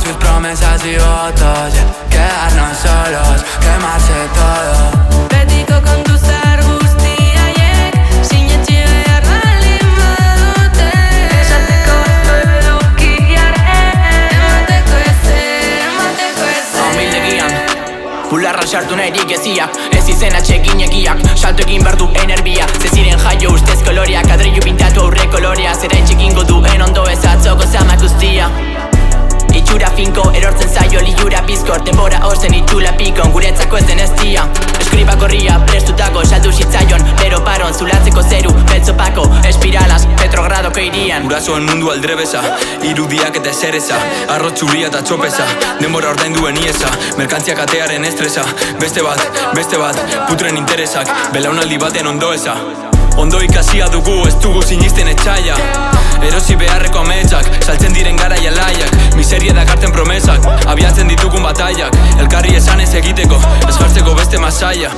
tus promesas y votos, quedarnos solos, quemarse todo. Betiko kontu zer guztiaiek sinetxi behar baldin badute, esateko edukiaren emateko ezer Amildegian bularra sartu nahirik eziak, ez izen atxekin egiak, salto egin behar du enerbia, ze ziren jaio ustez koloreak, adreilu pintatu aurre kolorea, zera etxekingo duen ondo ez atzoko zamak guztia. Itxura finko, erortzen zaio liura bizkor, denbora ozen itxula pikon, guretzako ez den ez dia. Eskriba korria, prestutako, saldu zitzaion, bero paron, zulatzeko zeru, beltzopako, espiralaz, petrogradoko irian. Gurasoen mundu aldrebesa, irudiak eta esereza, arroz txuria eta txopeza, denbora ordain duen iesa, merkantziak atearen estresa, beste bat, putren interesak, belaunaldi baten ondoeza. Ondo ikasia dugu, ez dugu sinisten etxaia, erosi beharreko ametsak, saltzen diren gara jalaiak, miseria dakarten promesak, abiatzen ditugun bataiak, elkarri esan ez egiteko, ez jartzeko beste masaia.